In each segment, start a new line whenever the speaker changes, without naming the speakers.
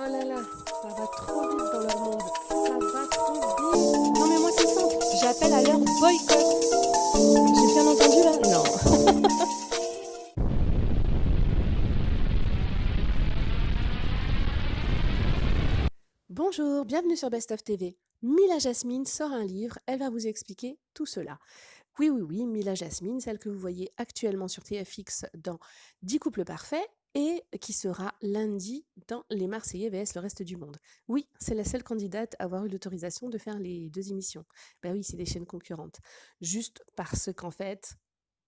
Oh là là, ça va trop vite dans leur monde. Ça va trop vite. Non mais moi c'est simple, j'appelle à leur boycott. J'ai bien entendu là? Non. Bonjour, bienvenue sur Best of TV. Mila Jasmine sort un livre, elle va vous expliquer tout cela. Oui, oui, oui, Mila Jasmine, celle que vous voyez actuellement sur TFX dans 10 couples parfaits et qui sera lundi dans Les Marseillais vs le reste du monde. Oui, c'est la seule candidate à avoir eu l'autorisation de faire les deux émissions. Ben oui, c'est des chaînes concurrentes. Juste parce qu'en fait,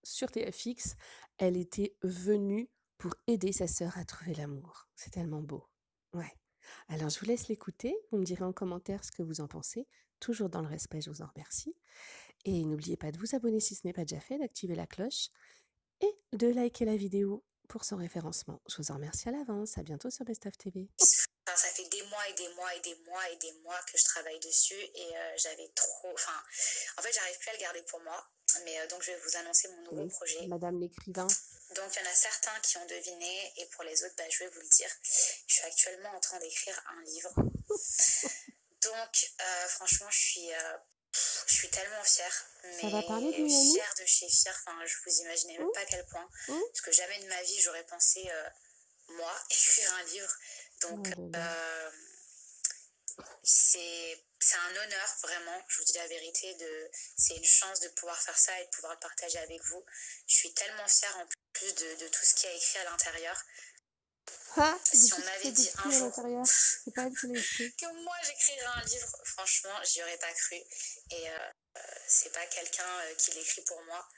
sur TFX, elle était venue pour aider sa sœur à trouver l'amour. C'est tellement beau. Ouais. Alors, je vous laisse l'écouter. Vous me direz en commentaire ce que vous en pensez. Toujours dans le respect, je vous en remercie. Et n'oubliez pas de vous abonner si ce n'est pas déjà fait, d'activer la cloche et de liker la vidéo pour son référencement. Je vous en remercie à l'avance. À bientôt sur Best of TV.
Enfin, ça fait des mois et des mois et des mois et des mois que je travaille dessus et j'avais trop... Enfin, en fait, j'arrive plus à le garder pour moi. Mais donc, je vais vous annoncer mon nouveau
Oui,
projet.
Madame l'écrivain.
Donc, il y en a certains qui ont deviné et pour les autres, bah, je vais vous le dire. Je suis actuellement en train d'écrire un livre. Donc, franchement, je suis tellement fière.
Ça va parler de
Mais
Miami?
fière de chez fière. Enfin, je vous imaginez même pas à quel point. Parce que jamais de ma vie, j'aurais pensé, moi, écrire un livre. Donc,
Oh là là.
c'est un honneur, vraiment, je vous dis la vérité, c'est une chance de pouvoir faire ça et de pouvoir le partager avec vous. Je suis tellement fière en plus de tout ce qu'il y a écrit à l'intérieur.
Ah, de
Si
tout
on
ce qui
m'avait
est
dit un
écrit à
jour
l'intérieur. C'est pas elle qui l'a écrit.
que moi j'écrirais un livre, franchement, j'y aurais pas cru. Et c'est pas quelqu'un qui l'écrit pour moi.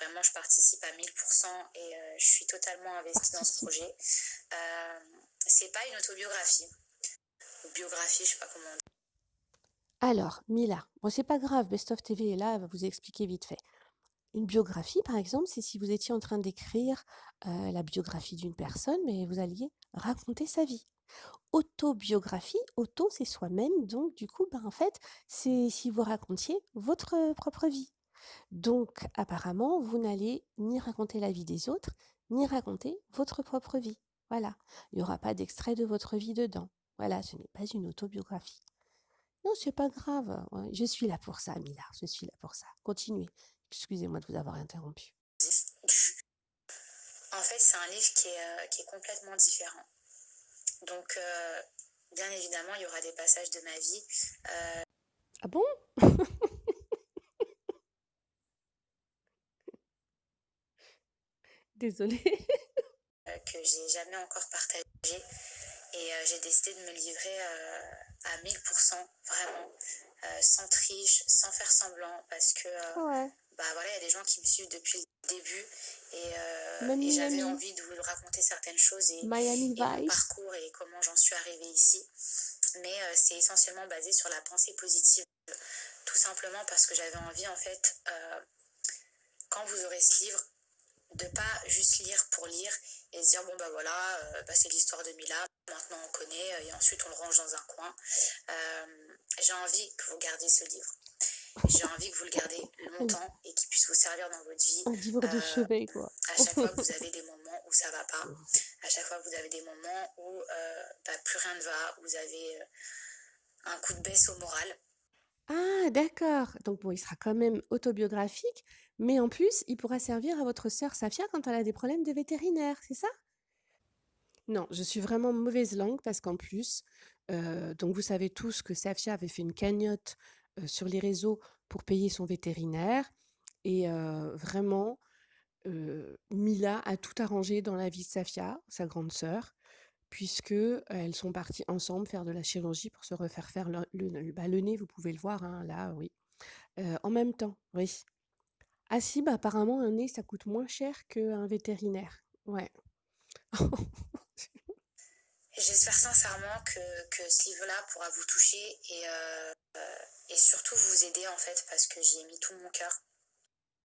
Vraiment, je participe à 1000% et je suis totalement investie dans ce projet. C'est pas une autobiographie. Ou biographie, je sais pas comment on dit.
Alors, Mila, bon, c'est pas grave, Best of TV est là, elle va vous expliquer vite fait. Une biographie, par exemple, c'est si vous étiez en train d'écrire la biographie d'une personne, mais vous alliez raconter sa vie. Autobiographie, auto, c'est soi-même, donc du coup, en fait, c'est si vous racontiez votre propre vie. Donc, apparemment, vous n'allez ni raconter la vie des autres, ni raconter votre propre vie. Voilà. Il n'y aura pas d'extrait de votre vie dedans. Voilà, ce n'est pas une autobiographie. Non, c'est pas grave. Ouais, je suis là pour ça, Mila. Je suis là pour ça. Continuez. Excusez-moi de vous avoir interrompu.
En fait, c'est un livre qui est complètement différent. Donc, bien évidemment, il y aura des passages de ma vie.
Ah bon? Désolée.
Que j'ai jamais encore partagé. Et j'ai décidé de me livrer à 1000%, vraiment, sans triche, sans faire semblant, parce que
Ouais.
bah voilà, il y a des gens qui me suivent depuis le début
Même
et j'avais
Miami.
envie de vous raconter certaines choses
Miami
et mon
Vice.
parcours et comment j'en suis arrivée ici. Mais c'est essentiellement basé sur la pensée positive, tout simplement parce que j'avais envie, en fait, quand vous aurez ce livre, de pas juste lire pour lire et se dire bon bah voilà, c'est l'histoire de Mila, maintenant on connaît et ensuite on le range dans un coin. J'ai envie que vous gardiez ce livre. J'ai envie que vous le gardez longtemps et qu'il puisse vous servir dans votre vie.
Un livre de chevet, quoi.
À chaque fois que vous avez des moments où ça va pas, à chaque fois que vous avez des moments où plus rien ne va, où vous avez un coup de baisse au moral.
Ah, d'accord. Donc bon, il sera quand même autobiographique, mais en plus, il pourra servir à votre sœur Safia quand elle a des problèmes de vétérinaire, c'est ça? Non, je suis vraiment mauvaise langue parce qu'en plus, donc vous savez tous que Safia avait fait une cagnotte sur les réseaux pour payer son vétérinaire et vraiment, Mila a tout arrangé dans la vie de Safia, sa grande sœur, puisque elles sont parties ensemble faire de la chirurgie pour se refaire faire le nez, vous pouvez le voir, hein, là, oui. En même temps, oui. Ah si, bah apparemment un nez, ça coûte moins cher qu'un vétérinaire. Ouais.
J'espère sincèrement que ce livre-là pourra vous toucher et surtout vous aider en fait parce que j'y ai mis tout mon cœur.